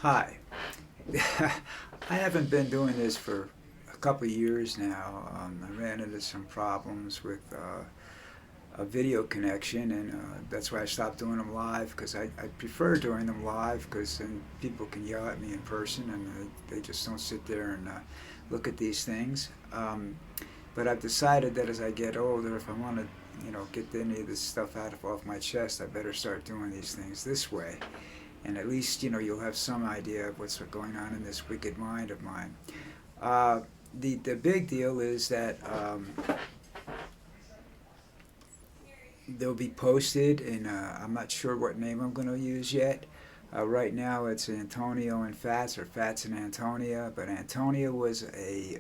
Hi. I haven't been doing this for a couple of years now. I ran into some problems with a video connection, and that's why I stopped doing them live because I prefer doing them live because then people can yell at me in person and they just don't sit there and look at these things. But I've decided that as I get older, if I want to, get any of this stuff off my chest, I better start doing these things this way, and at least you'll have some idea of what's going on in this wicked mind of mine. Uh, the big deal is that they'll be posted, and I'm not sure what name I'm going to use yet. Right now it's Antonio and Fats, or Fats and Antonia, but Antonia was a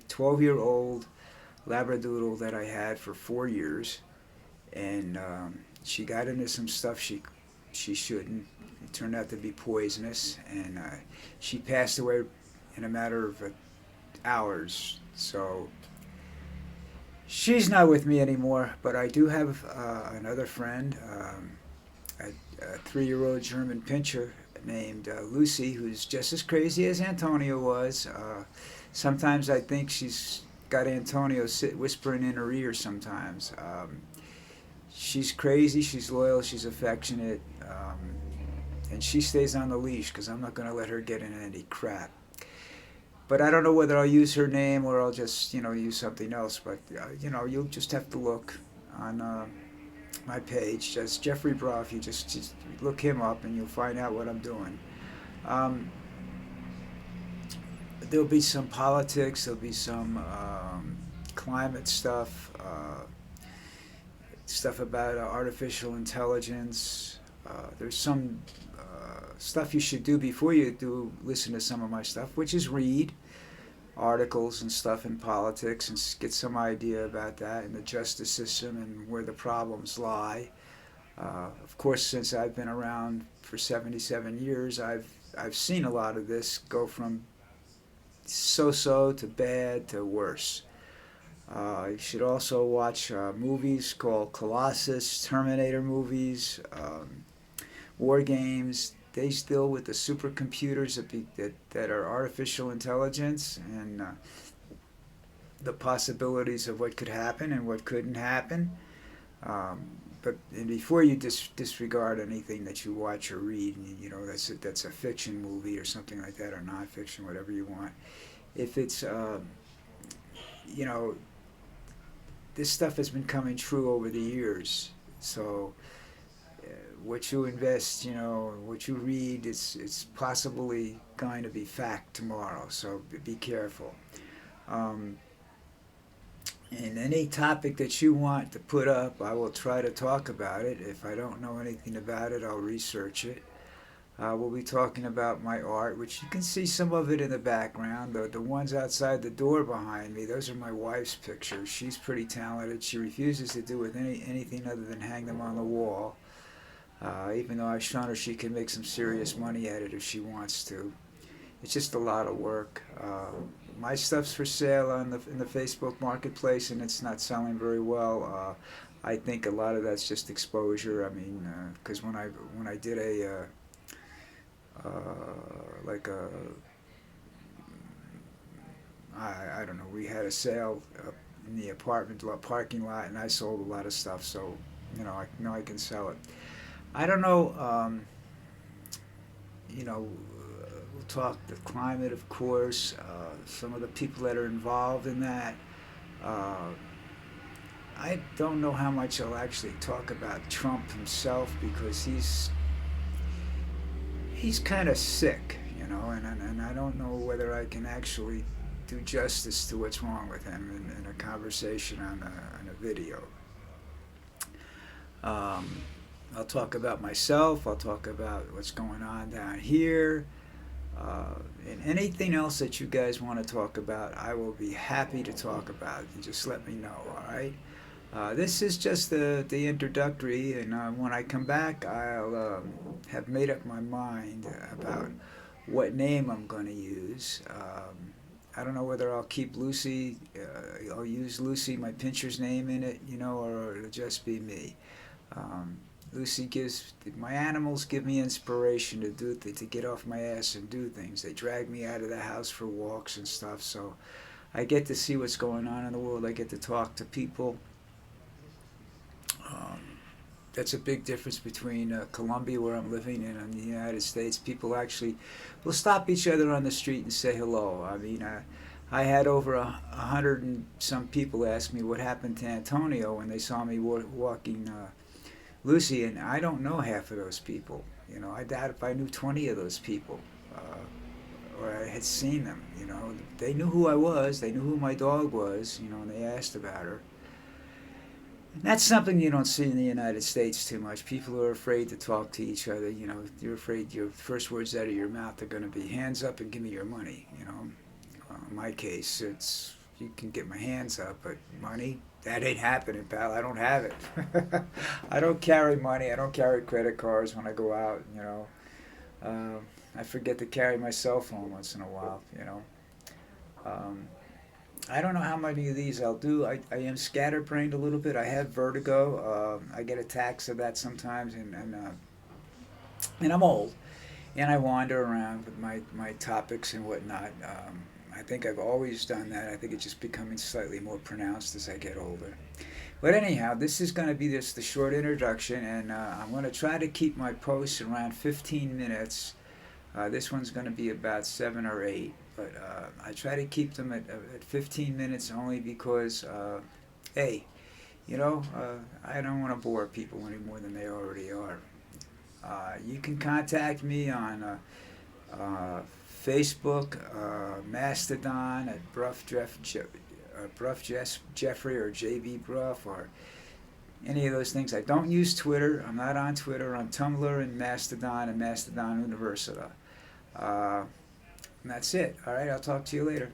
12-year-old Labradoodle that I had for 4 years, and she got into some stuff she shouldn't. It turned out to be poisonous, and she passed away in a matter of hours. So she's not with me anymore. But I do have another friend, a 3-year-old German Pinscher named Lucy, who's just as crazy as Antonio was. Sometimes I think she's got Antonio whispering in her ear sometimes. She's crazy, she's loyal, she's affectionate, and she stays on the leash because I'm not going to let her get into any crap. But I don't know whether I'll use her name or I'll just, use something else. But, you'll just have to look on my page. Just Jeffrey Brough. You just look him up and you'll find out what I'm doing. Um, there'll be some politics, there'll be some climate stuff, stuff about artificial intelligence. There's some stuff you should do before you do listen to some of my stuff, which is read articles and stuff in politics and get some idea about that and the justice system and where the problems lie. Of course, since I've been around for 77 years, I've seen a lot of this go from so-so to bad to worse. You should also watch movies called Colossus, Terminator movies, war games. They deal with the supercomputers that are artificial intelligence and the possibilities of what could happen and what couldn't happen. But before you disregard anything that you watch or read, that's a fiction movie or something like that, or nonfiction, whatever you want. If it's you know this stuff has been coming true over the years, so what you invest, what you read, it's possibly going to be fact tomorrow. So be careful. Um, and any topic that you want to put up, I will try to talk about it. If I don't know anything about it, I'll research it. We'll be talking about my art, which you can see some of it in the background. The ones outside the door behind me, those are my wife's pictures. She's pretty talented. She refuses to do with anything other than hang them on the wall. Even though I've shown her she can make some serious money at it if she wants to. It's just a lot of work. My stuff's for sale in the Facebook marketplace, and it's not selling very well. I think a lot of that's just exposure. I mean, because when I did uh, like a I don't know, we had a sale in the apartment parking lot, and I sold a lot of stuff, so I know I can sell it. I don't know. We'll talk the climate, of course. Some of the people that are involved in that. Uh, I don't know how much I'll actually talk about Trump himself because he's kind of sick, and I don't know whether I can actually do justice to what's wrong with him in a conversation on a video. Um, I'll talk about myself. I'll talk about what's going on down here. Uh, and anything else that you guys want to talk about, I will be happy to talk about. You just let me know, all right? This is just the introductory, and when I come back, I'll have made up my mind about what name I'm going to use. I don't know whether I'll keep Lucy, I'll use Lucy, my Pinscher's name in it, or it'll just be me. Um, My animals give me inspiration to get off my ass and do things. They drag me out of the house for walks and stuff. So I get to see what's going on in the world. I get to talk to people. Um, that's a big difference between Colombia, where I'm living, and the United States. People actually will stop each other on the street and say hello. I mean, I had over 100 and some people ask me what happened to Antonio when they saw me walking Lucy, and I don't know half of those people. You know, I doubt if I knew 20 of those people, or I had seen them. You know, they knew who I was, they knew who my dog was, you know, and they asked about her. And that's something you don't see in the United States too much. People are afraid to talk to each other. You know, you're afraid your first words out of your mouth are going to be hands up and give me your money. You know, in my case, it's you can get my hands up, but money, that ain't happening, pal. I don't have it. I don't carry money. I don't carry credit cards when I go out. You know, I forget to carry my cell phone once in a while. You know. Um, I don't know how many of these I'll do. I am scatterbrained a little bit. I have vertigo. I get attacks of that sometimes, and I'm old, and I wander around with my topics and whatnot. I think I've always done that. I think it's just becoming slightly more pronounced as I get older. But anyhow, this is going to be just the short introduction, and I'm going to try to keep my posts around 15 minutes. This one's going to be about 7 or 8, but I try to keep them at 15 minutes only because, hey, you know, I don't want to bore people any more than they already are. You can contact me on Facebook, Mastodon at Bruff Jeffrey or JB Bruff or any of those things. I don't use Twitter. I'm not on Twitter. On Tumblr and Mastodon Universita. And that's it. All right, I'll talk to you later.